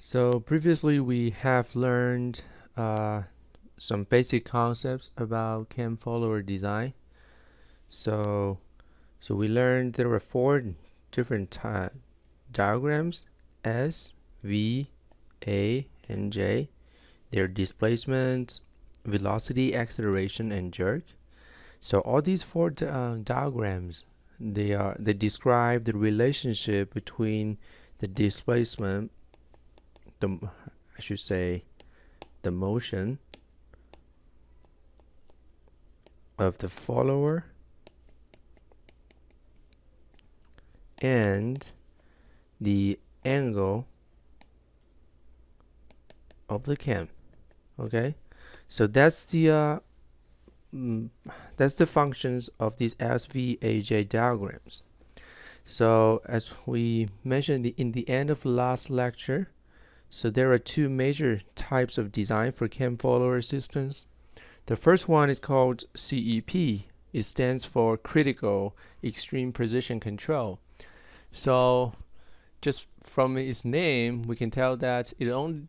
So previously we have learned some basic concepts about cam follower design. So we learned there were four different diagrams: S, V, A, and J. Their displacement, velocity, acceleration, and jerk. So all these four diagrams, they describe the relationship between the displacement, I should say the motion of the follower and the angle of the cam. Okay, so that's the functions of these SVAJ diagrams. So as we mentioned in the end of last lecture, so there are two major types of design for cam follower systems. The first one is called CEP. It stands for Critical Extreme Position Control. So just from its name, we can tell that it only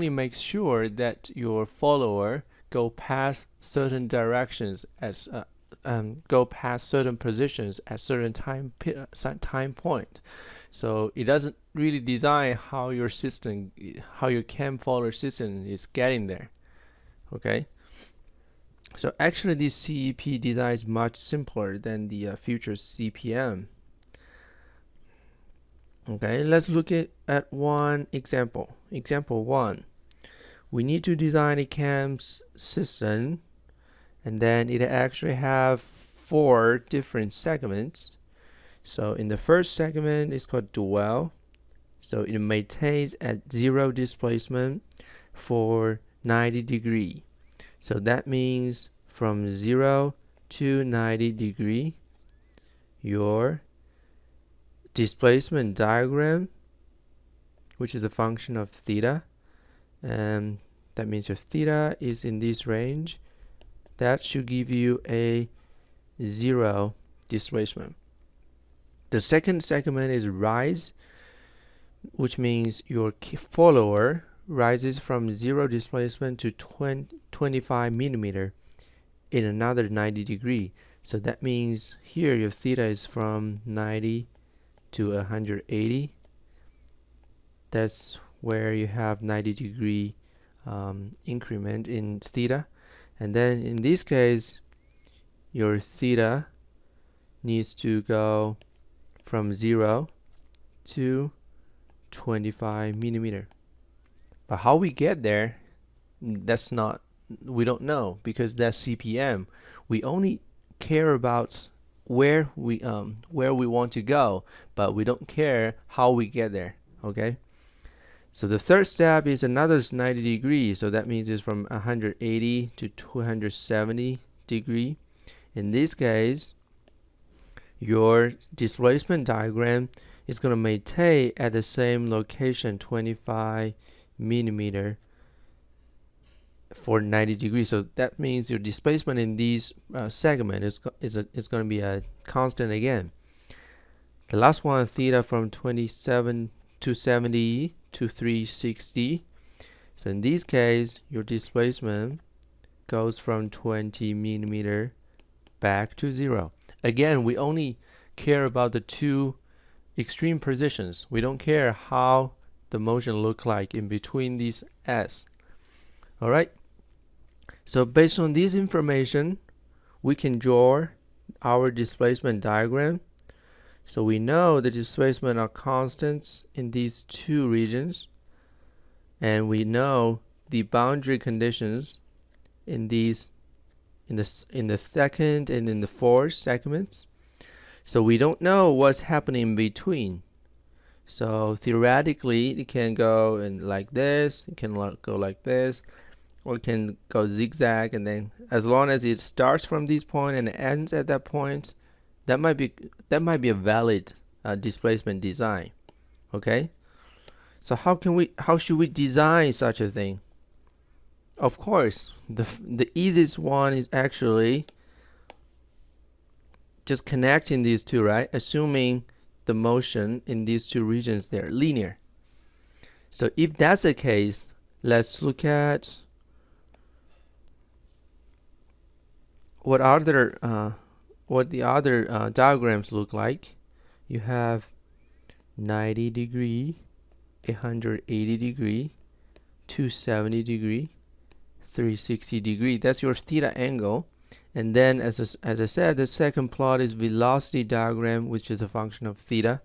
makes sure that your follower go past certain directions go past certain positions at certain time point. So it doesn't really design how your cam follower system is getting there. Okay. So actually, this CEP design is much simpler than the future CPM. Okay, let's look at one example. Example 1. We need to design a cam system, and then it actually have 4 different segments. So in the first segment, it's called dwell. So it maintains at 0 displacement for 90 degree. So that means from 0 to 90 degree, your displacement diagram, which is a function of theta, and that means your theta is in this range, that should give you a 0 displacement. The second segment is rise, which means your follower rises from 0 displacement to 25 millimeter in another 90 degree. So that means here your theta is from 90 to 180. That's where you have 90 degree increment in theta. And then in this case, your theta needs to go from 0 to 25 millimeter. But how we get there, we don't know, because that's CPM. We only care about where we want to go, but we don't care how we get there. Okay. So the third step is another 90 degrees. So that means it's from 180 to 270 degree. In this case, your displacement diagram is going to maintain at the same location, 25 millimeter for 90 degrees. So that means your displacement in this segment is going to be a constant again. The last one, theta from 27 to 70 to 360. So in this case, your displacement goes from 20 millimeter back to 0. Again, we only care about the two extreme positions. We don't care how the motion look like in between these S. All right. So based on this information, we can draw our displacement diagram. So we know the displacement are constants in these two regions, and we know the boundary conditions in the second and in the fourth segments. So we don't know what's happening in between. So theoretically, it can go like this, it can go like this, or it can go zigzag, and then as long as it starts from this point and ends at that point, that might be a valid displacement design. Okay. So how should we design such a thing? Of course, the easiest one is actually just connecting these two, right? Assuming the motion in these two regions, they're linear. So if that's the case, let's look at what the other diagrams look like. You have 90 degree, 180 degree, 270 degree, 360 degree. That's your theta angle. And then as I said, the second plot is velocity diagram, which is a function of theta.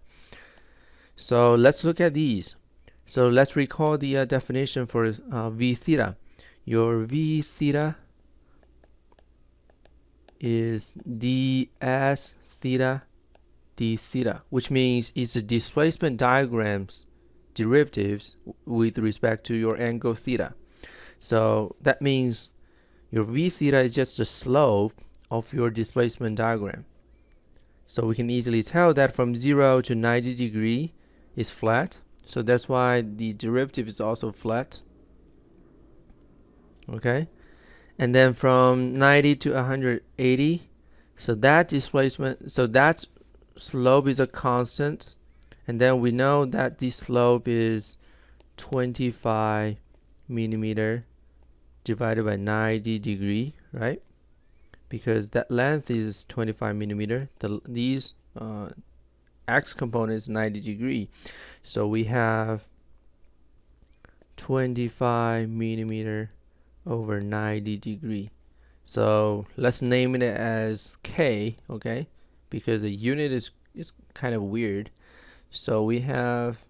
So let's look at these. So let's recall the definition for v theta. Your v theta is ds theta d theta, which means it's the displacement diagram's derivatives with respect to your angle theta. So that means your v theta is just the slope of your displacement diagram. So we can easily tell that from 0 to 90 degree is flat. So that's why the derivative is also flat. Okay. And then from 90 to 180, so that displacement, so that slope is a constant. And then we know that the slope is 25 millimeter divided by 90 degree, right? Because that length is 25 millimeter. These x component is 90 degree. So we have 25 millimeter over 90 degree. So let's name it as K, okay? Because the unit is kind of weird. So we have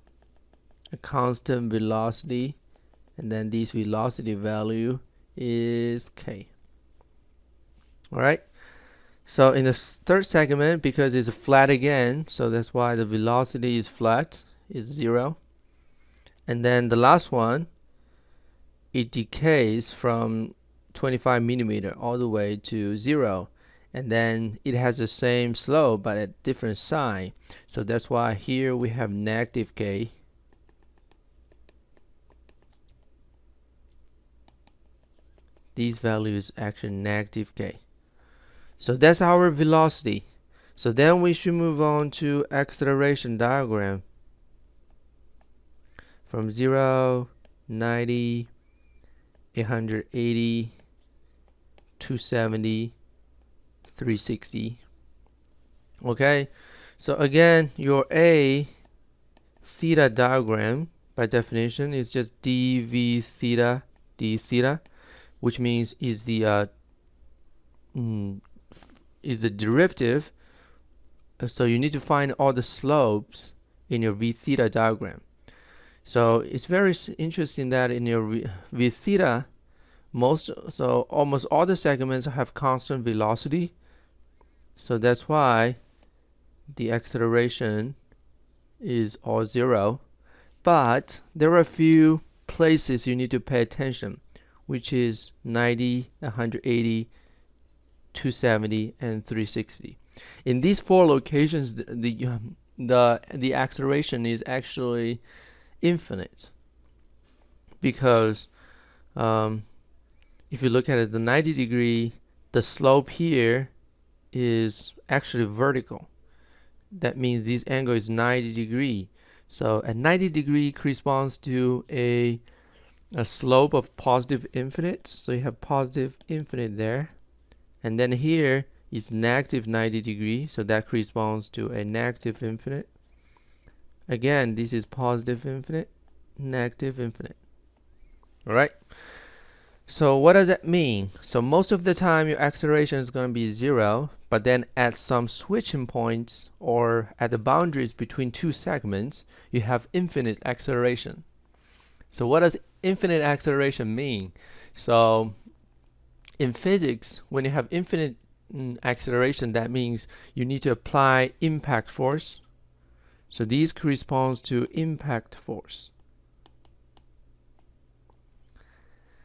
a constant velocity, and then this velocity value is K. Alright, so in the third segment, because it's flat again, so that's why the velocity is flat, is 0. And then the last one, it decays from 25 millimeter all the way to 0. And then it has the same slope but at different sign. So that's why here we have negative K. These values actually negative K. So that's our velocity. So then we should move on to acceleration diagram. From 0, 90, 180, 270, 360. Okay, so again, your A theta diagram by definition is just dv theta d theta, which means is the derivative. So you need to find all the slopes in your v theta diagram. So it's very interesting that in your v theta, almost all the segments have constant velocity. So that's why the acceleration is all 0. But there are a few places you need to pay attention, which is 90, 180, 270, and 360. In these 4 locations, the acceleration is actually infinite, because if you look at it, the 90 degree, the slope here is actually vertical. That means this angle is 90 degree. So at 90 degree corresponds to a slope of positive infinite. So you have positive infinite there. And then here is negative 90 degree. So that corresponds to a negative infinite. Again, this is positive infinite, negative infinite. All right. So what does that mean? So most of the time your acceleration is going to be 0, but then at some switching points or at the boundaries between 2 segments, you have infinite acceleration. So what does infinite acceleration mean? So in physics, when you have infinite acceleration, that means you need to apply impact force. So these corresponds to impact force.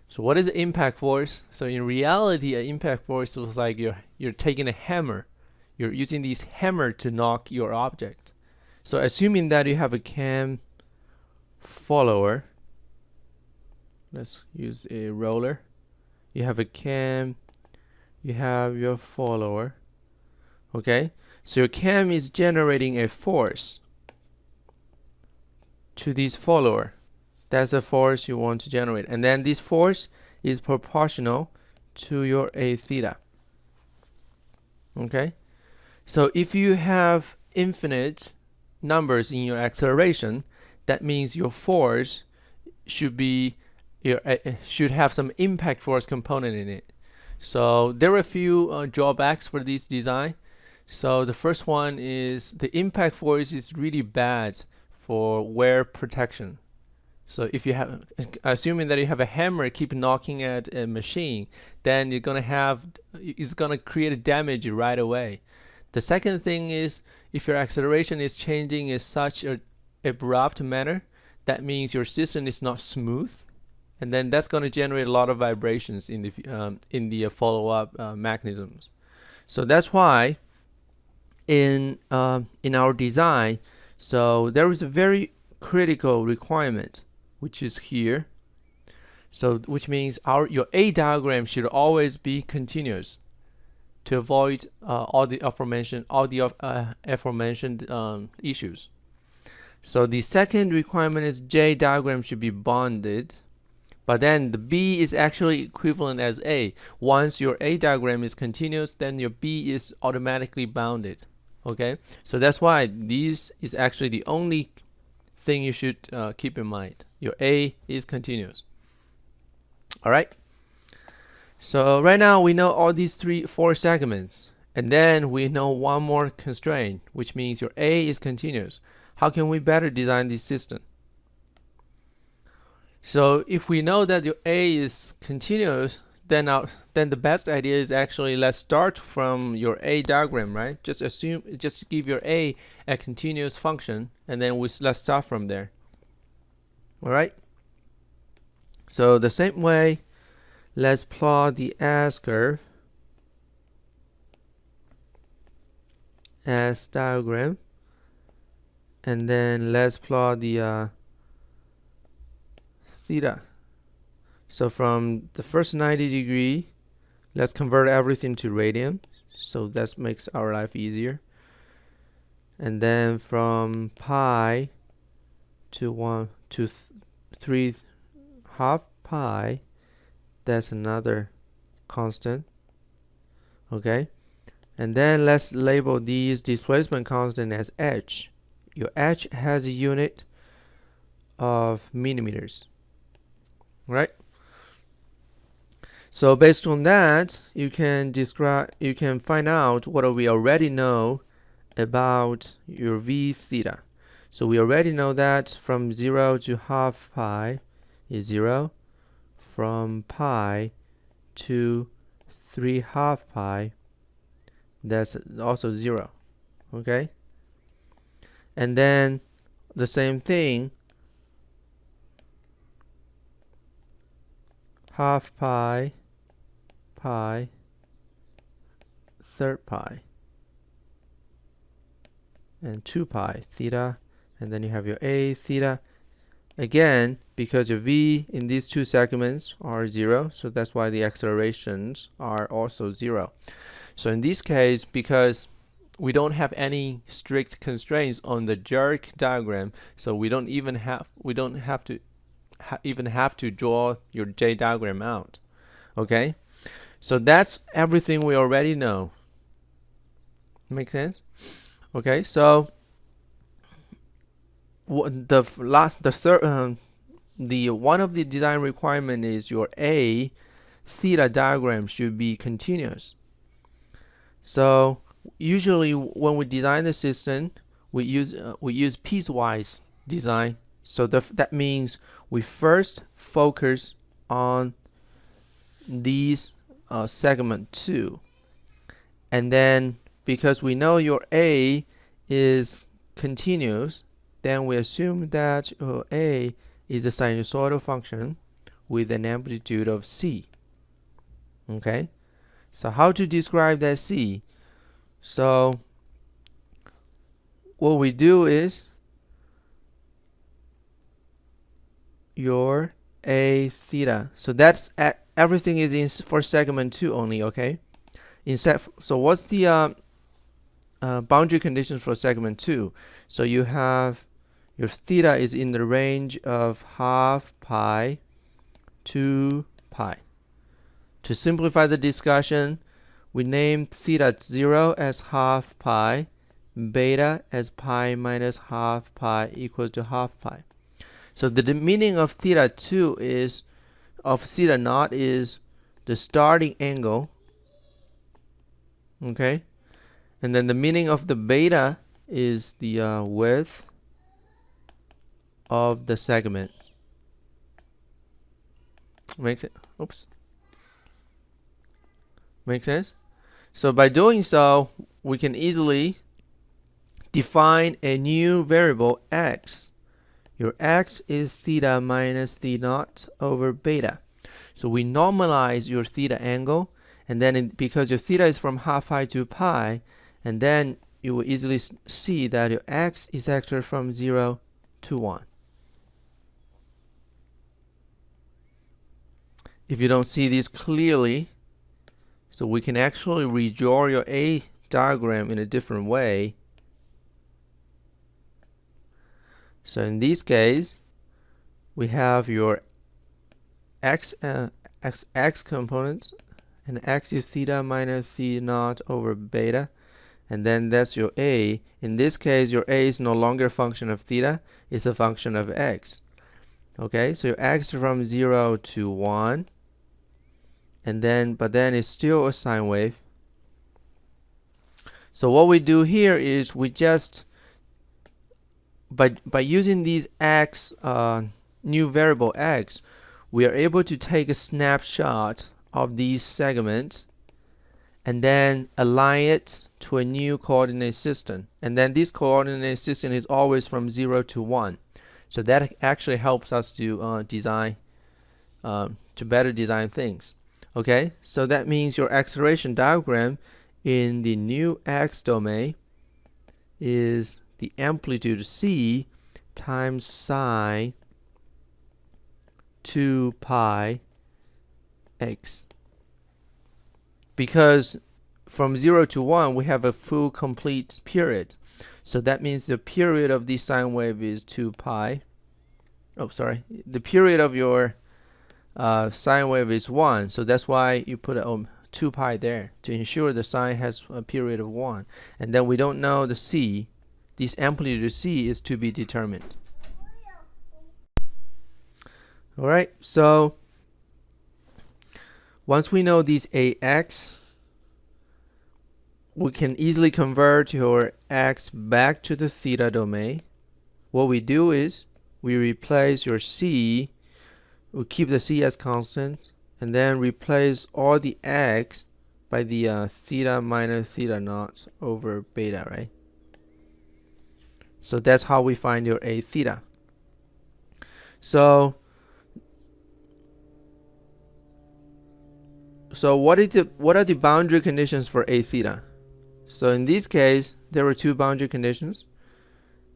So what is the impact force? So in reality, an impact force is like you're taking a hammer. You're using this hammer to knock your object. So assuming that you have a cam follower, let's use a roller. You have a cam, you have your follower. Okay, so your cam is generating a force. to this follower. That's the force you want to generate. And then this force is proportional to your A theta. Okay? So if you have infinite numbers in your acceleration, that means your force should have some impact force component in it. So there are a few drawbacks for this design. So the first one is the impact force is really bad for wear protection. So if you have, assuming that you have a hammer keep knocking at a machine, then it's gonna create a damage right away. The second thing is, if your acceleration is changing in such an abrupt manner, that means your system is not smooth, and then that's going to generate a lot of vibrations in the follow-up mechanisms. So that's why in our design, so there is a very critical requirement, which is here. So which means your A diagram should always be continuous to avoid all the aforementioned issues. So the second requirement is J diagram should be bonded, but then the B is actually equivalent as A. Once your A diagram is continuous, then your B is automatically bounded. Okay, so that's why this is actually the only thing you should keep in mind. Your A is continuous. All right. So right now we know all these four segments, and then we know one more constraint, which means your A is continuous. How can we better design this system? So if we know that your A is continuous, then the best idea is actually let's start from your A diagram, right? Just give your A continuous function, and then let's start from there. All right. So the same way, let's plot the S curve, S diagram, and then let's plot the theta. So from the first 90 degree, let's convert everything to radian, so that makes our life easier. And then from pi to 3 half pi, that's another constant. Okay, and then let's label these displacement constant as h. Your h has a unit of millimeters, right? So based on that, you can find out what we already know about your v theta. So we already know that from 0 to half pi is 0, from pi to 3 half pi, that's also 0. Okay, and then the same thing, half pi, pi, third pi, and 2 pi theta, and then you have your A theta. Again, because your v in these two segments are 0, so that's why the accelerations are also 0. So in this case, because we don't have any strict constraints on the jerk diagram, so we don't have to draw your J diagram out. Okay, so that's everything we already know. Make sense? Okay, so the one of the design requirement is your A theta diagram should be continuous. So usually when we design the system, we use piecewise design. So that means we first focus on these segment 2, and then because we know your A is continuous, then we assume that A is a sinusoidal function with an amplitude of c. Okay, so how to describe that c? So what we do is your A theta. So that's everything is for segment 2 only. Okay, so what's the boundary conditions for segment 2? So you have your theta is in the range of half pi to pi. To simplify the discussion, we name theta 0 as half pi, beta as pi minus half pi equals to half pi. So the meaning of theta 2 is, of theta naught is the starting angle, okay? And then the meaning of the beta is the width of the segment. Makes it, oops. Make sense? So by doing so, we can easily define a new variable x. Your x is theta minus theta naught over beta. So we normalize your theta angle, and then because your theta is from half pi to pi, and then you will easily see that your x is actually from 0 to 1. If you don't see this clearly, so we can actually redraw your A diagram in a different way. So in this case, we have your x components, and x is theta minus theta naught over beta, and then that's your A. In this case, your A is no longer a function of theta, it's a function of x. Okay, so your x is from 0 to 1, and then but then it's still a sine wave. So what we do here is we just by using these x new variable x, we are able to take a snapshot of these segments and then align it to a new coordinate system, and then this coordinate system is always from 0 to 1. So that actually helps us to design to better design things. Okay, so that means your acceleration diagram in the new x domain is the amplitude c times sine 2 pi x. Because from 0 to 1 we have a full complete period, so that means the period of the sine wave is 2 pi. Oh, sorry, the period of your sine wave is 1, so that's why you put 2 pi there to ensure the sine has a period of 1. And then we don't know the c. This amplitude c is to be determined. Alright, so once we know these ax, we can easily convert your x back to the theta domain. What we do is we replace your c, we keep the c as constant, and then replace all the x by the theta minus theta naught over beta, right? So that's how we find your a theta. So what are the boundary conditions for a theta? So in this case, there are two boundary conditions.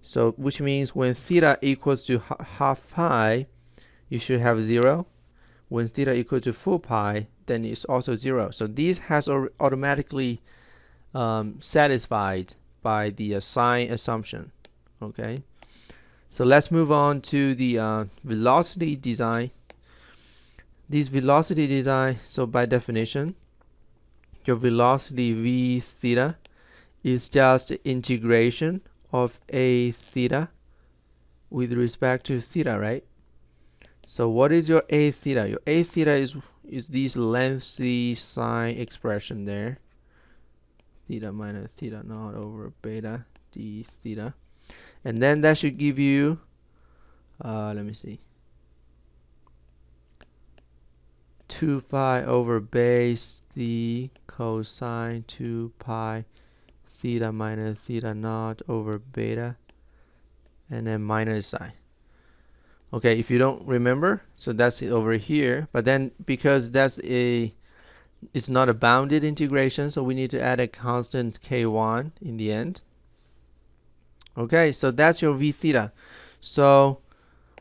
So which means when theta equals to half pi, you should have 0. When theta equals to full pi, then it's also 0. So this has automatically satisfied by the sign assumption. Okay, so let's move on to the velocity design. This velocity design, so by definition, your velocity v theta is just integration of a theta with respect to theta, right? So what is your a theta? Your a theta is this lengthy sine expression there, theta minus theta naught over beta d theta, and then that should give you let me see, 2 pi over base the cosine 2 pi theta minus theta naught over beta, and then minus sine. Okay, if you don't remember, so that's it over here, but then because it's not a bounded integration, so we need to add a constant k1 in the end. Okay, so that's your v theta. So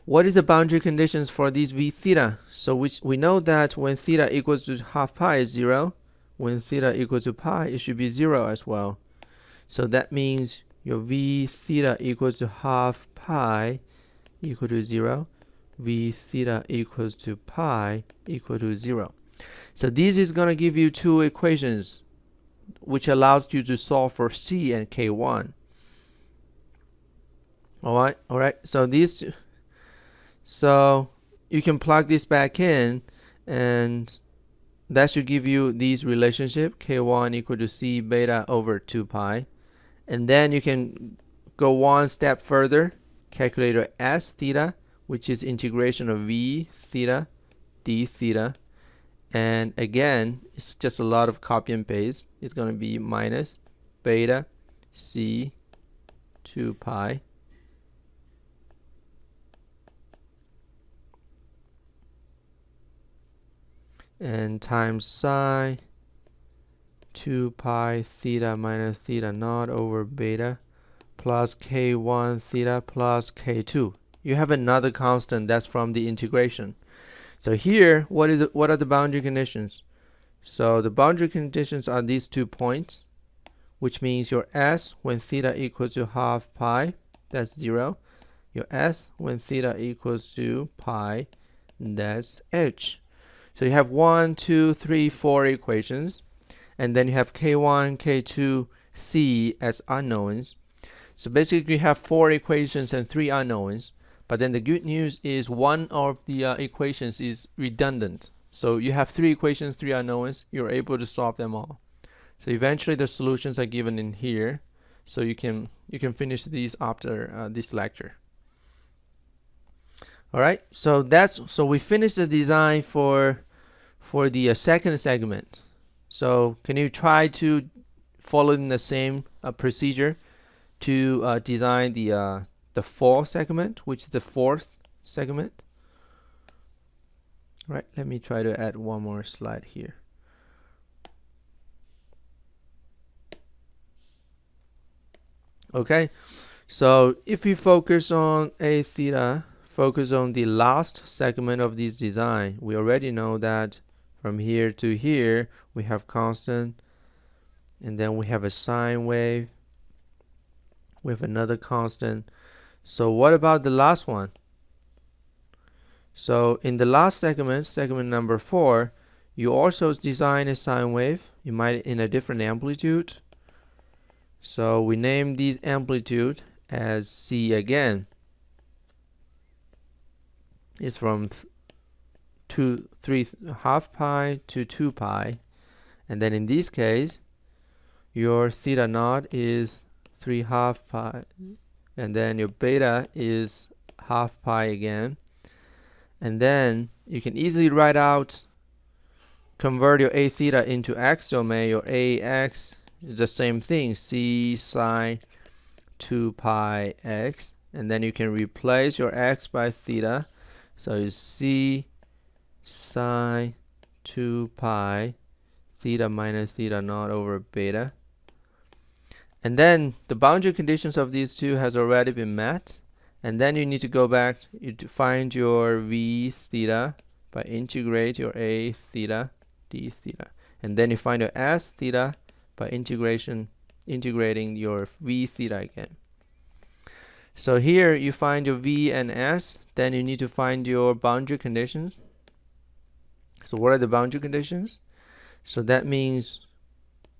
what is the boundary conditions for these v theta? So we know that when theta equals to half pi is 0. When theta equals to pi, it should be 0 as well. So that means your v theta equals to half pi equal to 0, v theta equals to pi equal to 0. So this is going to give you two equations which allows you to solve for C and K1. All right. So these two, so you can plug this back in, and that should give you these relationship K1 equal to C beta over 2 pi. And then you can go one step further, calculate your S theta, which is integration of V theta d theta. And again, it's just a lot of copy and paste. It's going to be minus beta C 2 pi and times psi 2 pi theta minus theta naught over beta plus K1 theta plus K2. You have another constant that's from the integration. So here, what are the boundary conditions? So the boundary conditions are these 2 points, which means your S when theta equals to half pi, that's 0. Your S when theta equals to pi, that's H. So you have 1, 2, 3, 4 equations, and then you have K1, K2, C as unknowns. So basically you have 4 equations and 3 unknowns. But then the good news is one of the equations is redundant. So you have 3 equations, 3 unknowns. You're able to solve them all. So eventually the solutions are given in here. So you can finish these after this lecture. All right. So we finished the design for the second segment. So can you try to follow in the same procedure to design the fourth segment, which is the fourth segment? Right, let me try to add one more slide here. Okay, so if we focus on A theta, focus on the last segment of this design, we already know that from here to here we have constant, and then we have a sine wave, we have another constant. So what about the last one? So in the last segment, segment number 4, you also design a sine wave. You might in a different amplitude. So we name these amplitude as C again. It's from 3 half pi to 2 pi. And then in this case, your theta naught is 3 half pi. And then your beta is half pi again. And then you can easily write out, convert your A theta into X domain. Your AX is the same thing, C sine 2 pi X. And then you can replace your X by theta. So it's C sine 2 pi theta minus theta naught over beta. And then the boundary conditions of these two has already been met. And then you need to go back to find your V theta by integrate your A theta d theta. And then you find your S theta by integrating your V theta again. So here you find your V and S. Then you need to find your boundary conditions. So what are the boundary conditions? So that means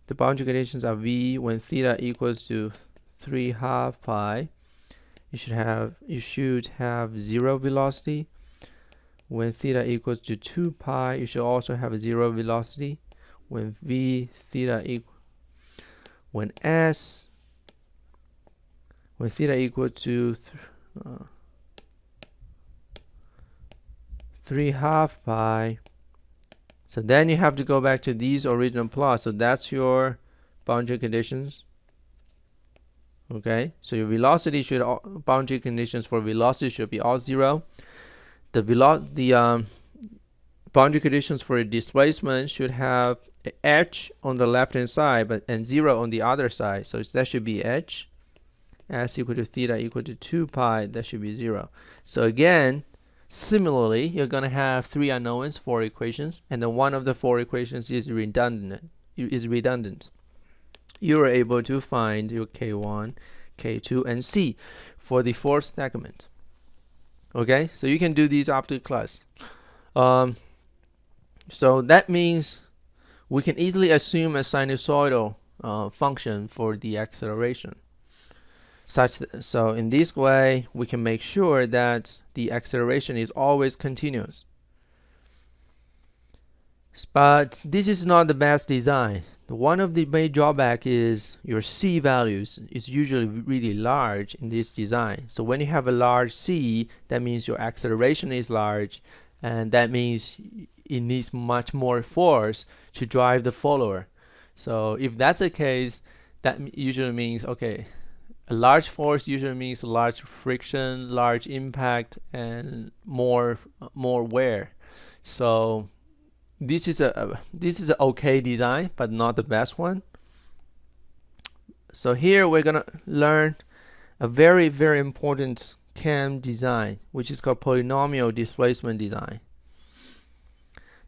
the boundary conditions are V when theta equals to 3 half pi. You should have 0 velocity. When theta equals to 2 pi, you should also have a 0 velocity. When V theta when theta equals to 3 half pi. So then you have to go back to these original plots. So that's your boundary conditions. Okay, so your velocity should boundary conditions for velocity should be all 0. The boundary conditions for displacement should have h on the left hand side and 0 on the other side. So that should be h. S equal to theta equal to 2 pi. That should be 0. So again, similarly, you're going to have 3 unknowns, 4 equations, and then one of the 4 equations is redundant. You are able to find your K1, K2, and C for the fourth segment. Okay, so you can do these after class. So that means we can easily assume a sinusoidal function for the acceleration. So in this way, we can make sure that the acceleration is always continuous. But this is not the best design. One of the main drawbacks is your C values is usually really large in this design. So when you have a large C, that means your acceleration is large, and that means it needs much more force to drive the follower. So if that's the case, that usually means, okay, a large force usually means large friction, large impact, and more wear. So this is an okay design, but not the best one. So here we're gonna learn a very important CAM design, which is called polynomial displacement design.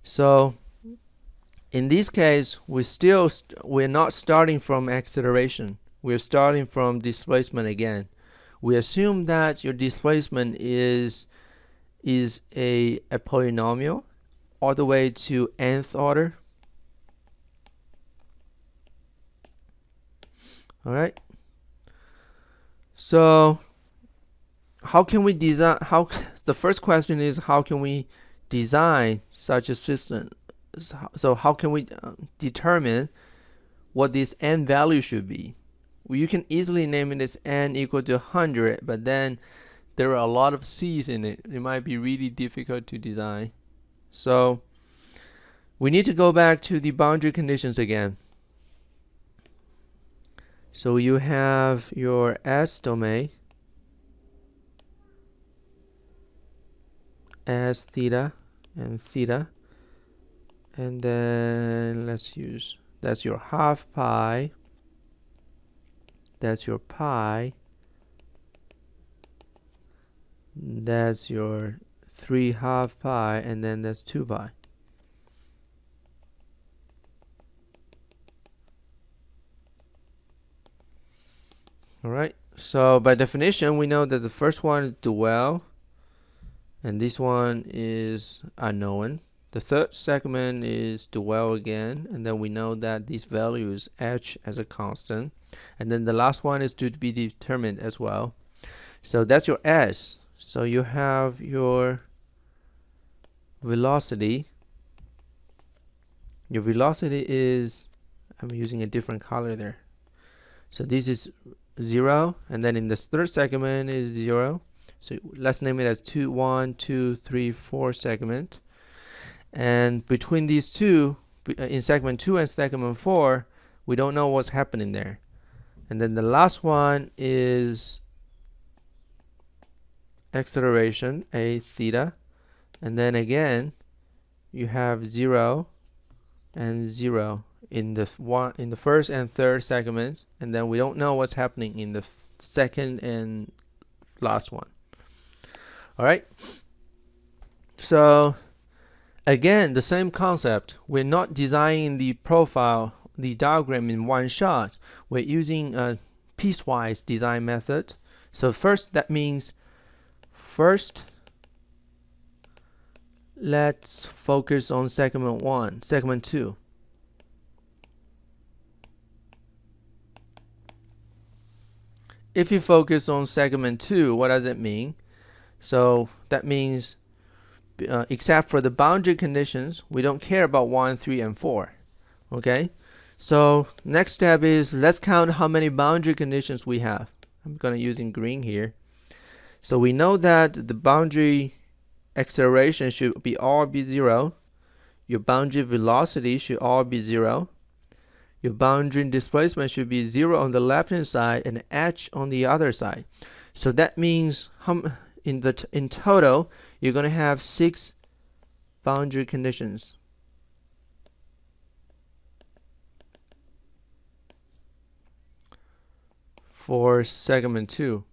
So in this case, we're not starting from acceleration. We're starting from displacement again. We assume that your displacement is a polynomial all the way to nth order. All right. So how can we design? The first question is, how can we design such a system? So how can we determine what this n value should be? Well, you can easily name it as n equal to 100, but then there are a lot of c's in it. It might be really difficult to design. So we need to go back to the boundary conditions again. So you have your S domain as theta and theta, and then let's use, that's your half pi, that's your pi, that's your 3 half pi, and then that's 2 pi. Alright, so by definition we know that the first one is dual and this one is unknown. The third segment is dual again, and then we know that these values h as a constant, and then the last one is to be determined as well. So that's your S. So you have your velocity. Your velocity is, I'm using a different color there. So this is 0, and then in this third segment is 0. So let's name it as 1, 2, 3, 4 segment. And between these two, in segment 2 and segment 4, we don't know what's happening there. And then the last one is acceleration, a theta. And then again, you have 0 and 0 in the first and third segments, and then we don't know what's happening in the second and last one. All right. So again, the same concept. We're not designing the profile, the diagram in one shot. We're using a piecewise design method. So first, that means first let's focus on segment 1, segment 2. If you focus on segment 2, what does it mean? So that means except for the boundary conditions, we don't care about 1, 3, and 4. Okay? So next step is, let's count how many boundary conditions we have. I'm going to use in green here. So we know that the boundary acceleration should all be 0. Your boundary velocity should all be 0. Your boundary displacement should be 0 on the left hand side and h on the other side. So that means in total you're going to have 6 boundary conditions. For segment 2.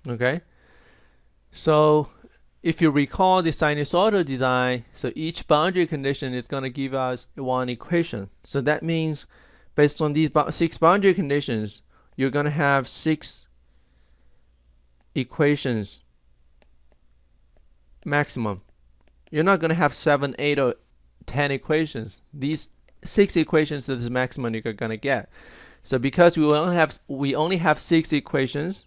Okay, so if you recall the sinusoidal design, so each boundary condition is going to give us one equation. So that means based on these 6 boundary conditions, you're going to have 6 equations maximum. You're not going to have 7, 8, or 10 equations. These 6 equations is the maximum you're going to get. So because we only have 6 equations,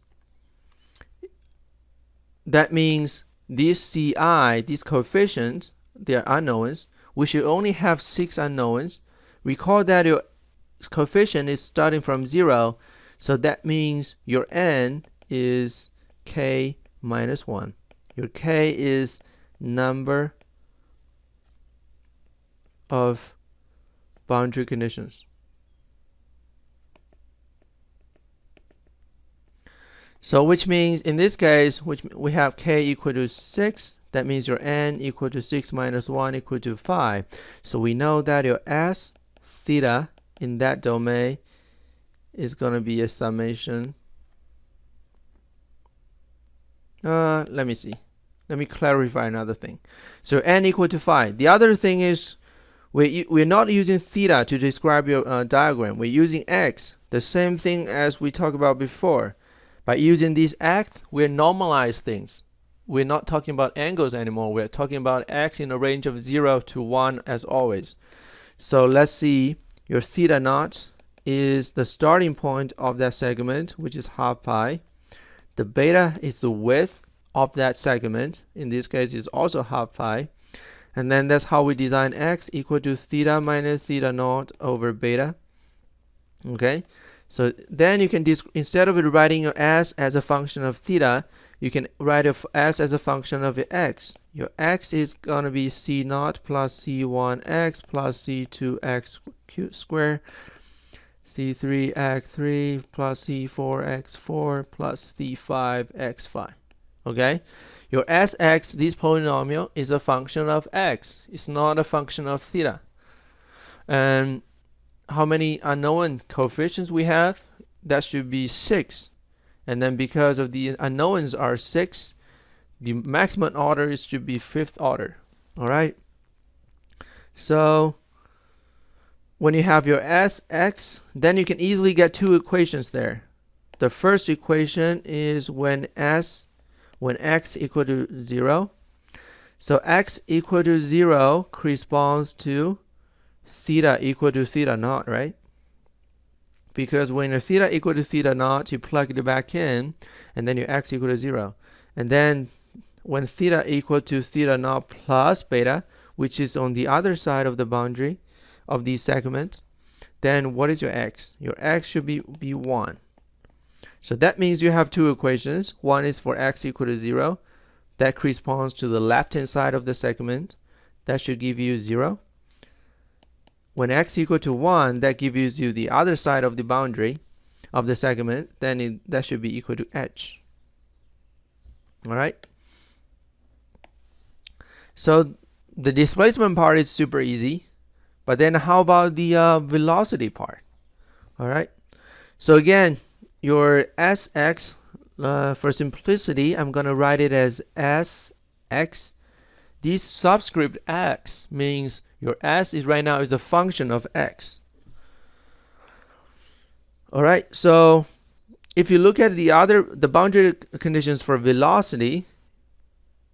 that means these CI, these coefficients, they're unknowns. We should only have 6 unknowns. Recall that your coefficient is starting from 0, so that means your n is k minus 1. Your k is number of boundary conditions. So which means in this case, we have k equal to 6. That means your n equal to 6 minus 1 equal to 5. So we know that your s theta in that domain is going to be a summation. Let me see. Let me clarify another thing. So n equal to 5. The other thing is we're not using theta to describe your diagram. We're using x, the same thing as we talked about before. By using these x, we normalize things. We're not talking about angles anymore. We're talking about x in a range of 0 to 1 as always. So let's see, your theta naught is the starting point of that segment, which is half pi. The beta is the width of that segment. In this case, is also half pi. And then that's how we design x equal to theta minus theta naught over beta. Okay, so then you can, instead of writing your s as a function of theta, you can write s as a function of your x. Your x is going to be c naught plus c1x plus c2x squared, c3x3 plus c4x4 plus c5x5. Okay, your sx, this polynomial, is a function of x. It's not a function of theta. And how many unknown coefficients we have? That should be 6. And then because of the unknowns are 6, the maximum order should be 5th order. All right. So when you have your sx, then you can easily get 2 equations there. The first equation is when x equal to 0. So x equal to 0 corresponds to theta equal to theta naught, right? Because when your theta equal to theta naught, you plug it back in, and then your x equal to 0. And then when theta equal to theta naught plus beta, which is on the other side of the boundary of these segments, then what is your x? Your x should be 1. So that means you have 2 equations. One is for x equal to 0. That corresponds to the left-hand side of the segment. That should give you 0. When x equal to 1, that gives you the other side of the boundary of the segment. Then that should be equal to h. All right. So the displacement part is super easy. But then how about the velocity part? All right. So again, your sx, for simplicity, I'm going to write it as sx. This subscript x means your s is right now is a function of x. All right. So if you look at the boundary conditions for velocity,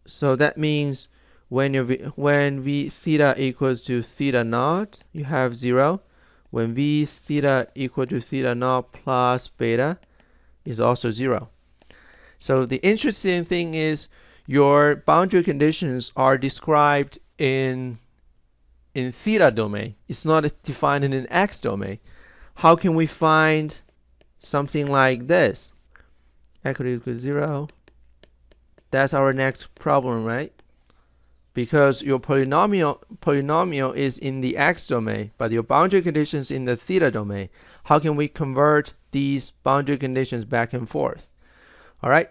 so that means when v theta equals to theta naught, you have 0. When v theta equal to theta naught plus beta is also 0. So the interesting thing is your boundary conditions are described in theta domain. It's not defined in an x domain. How can we find something like this? X equals 0. That's our next problem, right? Because your polynomial is in the x domain, but your boundary conditions in the theta domain. How can we convert these boundary conditions back and forth? All right.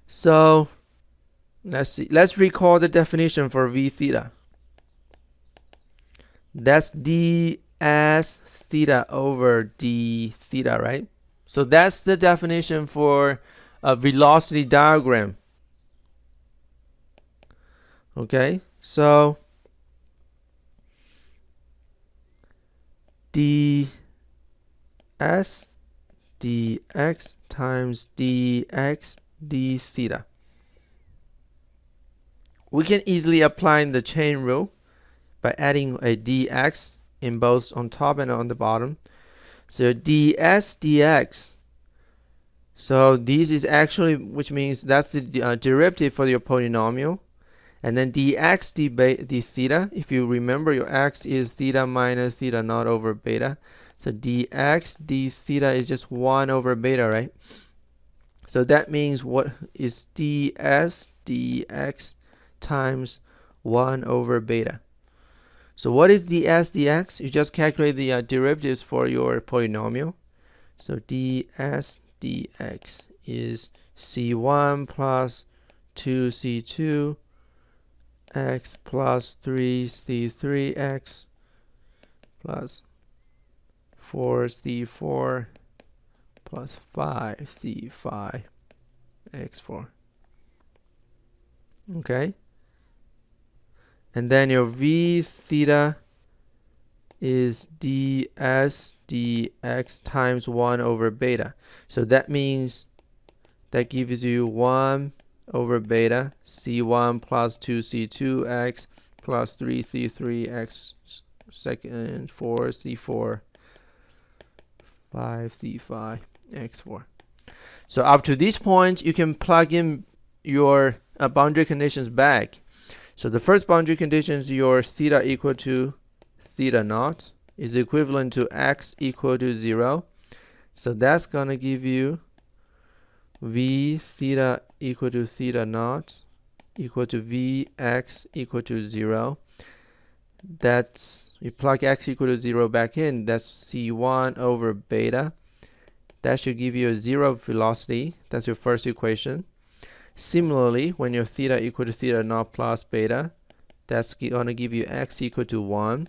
So let's see. Let's recall the definition for v theta. That's d s theta over d theta, right? So that's the definition for a velocity diagram. Okay, so ds dx times dx d theta. We can easily apply the chain rule by adding a dx in both on top and on the bottom. So ds dx. So this is actually, which means that's the derivative for your polynomial. And then dx d theta, if you remember, your x is theta minus theta naught over beta. So dx d theta is just 1 over beta, right? So that means what is ds dx times 1 over beta. So what is ds dx? You just calculate the derivatives for your polynomial. So ds dx is c1 plus 2c2 x plus 3c3x plus 4c4 plus 5c5 x4. Okay, and then your v theta is ds dx times 1 over beta. So that means that gives you 1 over beta c1 plus 2c2x plus 3c3x second 4c4 5c5 x4. So up to this point, you can plug in your boundary conditions back. So the first boundary condition is your theta equal to theta naught is equivalent to x equal to 0. So that's going to give you v theta equal to theta naught equal to vx equal to 0. That's, you plug x equal to 0 back in, that's c1 over beta. That should give you a 0 velocity. That's your first equation. Similarly, when your theta equal to theta naught plus beta, that's going to give you x equal to 1,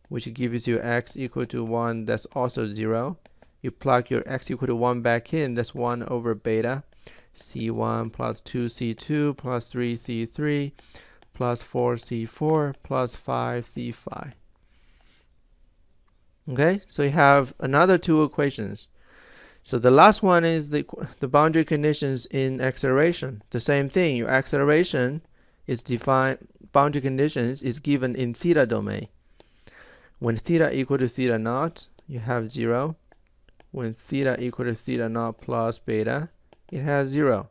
which gives you x equal to 1, that's also 0. You plug your x equal to 1 back in, that's 1 over beta, c1 plus 2c2 plus 3c3 plus 4c4 plus 5c5. Okay, so you have another two equations. So the last one is the boundary conditions in acceleration. The same thing, your acceleration is defined, boundary conditions is given in theta domain. When theta equal to theta naught, you have 0. When theta equal to theta naught plus beta, it has 0.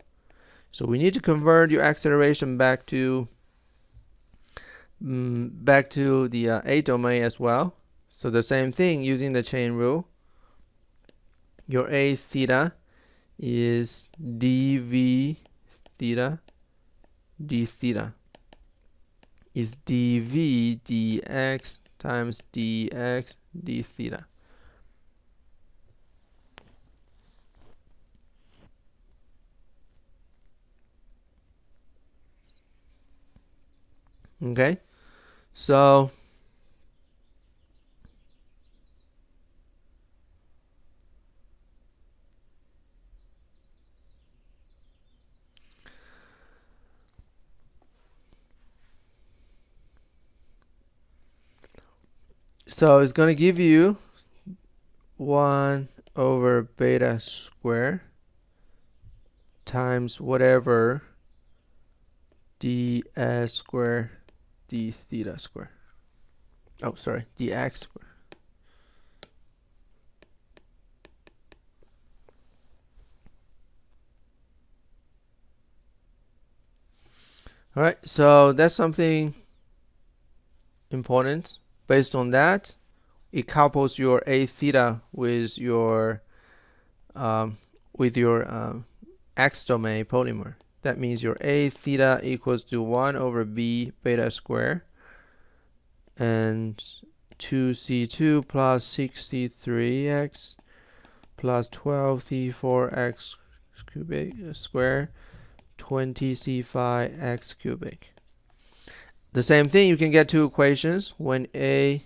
So we need to convert your acceleration back to the A domain as well. So the same thing, using the chain rule, your A theta is dv theta d theta is dv dx times dx d theta. Okay, so it's going to give you 1 over beta square times whatever ds square d theta square. Oh, sorry, dx square. All right, so that's something important. Based on that, it couples your A theta with your x domain polymer. That means your A theta equals to 1 over b beta square and 2c2 plus 63x plus 12c4x cubic square 20c5x cubic. The same thing, you can get two equations. When A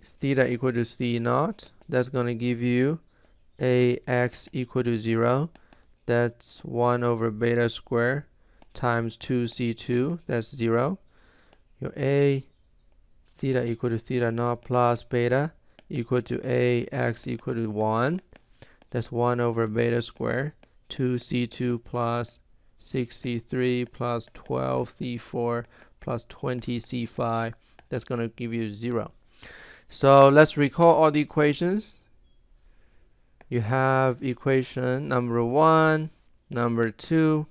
theta equal to c naught, that's going to give you ax equal to 0. That's 1 over beta square times 2c2, that's 0. your a theta equal to theta naught plus beta equal to ax equal to 1. That's 1 over beta squared. 2c2 plus 6c3 plus 12c4 plus 20c5. That's going to give you 0. So let's recall all the equations. You have equation number 1, number 2,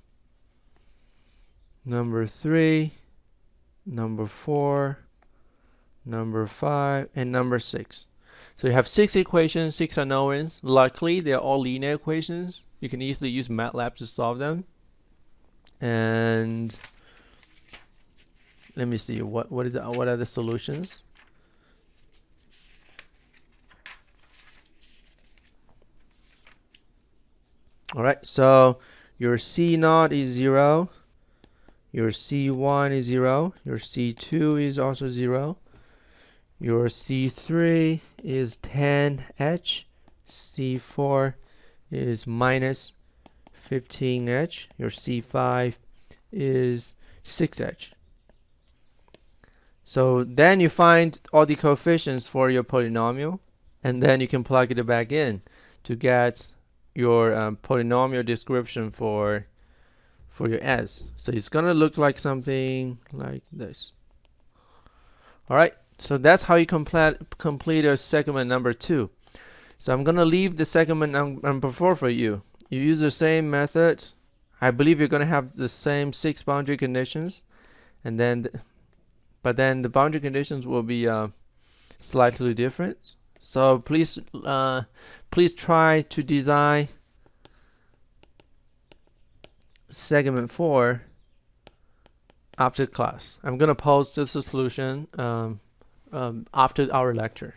number 3, number 4, number 5, and number 6. So you have 6 equations, 6 unknowns. Luckily, they're all linear equations. You can easily use MATLAB to solve them. And let me see, what are the solutions? All right, so your C0 is 0, your C1 is 0, your C2 is also 0, your C3 is 10H, C4 is minus 15H, your C5 is 6H. So then you find all the coefficients for your polynomial, and then you can plug it back in to get your polynomial description for your s. So it's gonna look like something like this. All right, so that's how you complete your segment number 2. So I'm gonna leave the segment number 4 for you. You use the same method. I believe you're gonna have the same 6 boundary conditions, and then but then the boundary conditions will be slightly different. So please try to design segment 4 after class. I'm gonna post the solution after our lecture.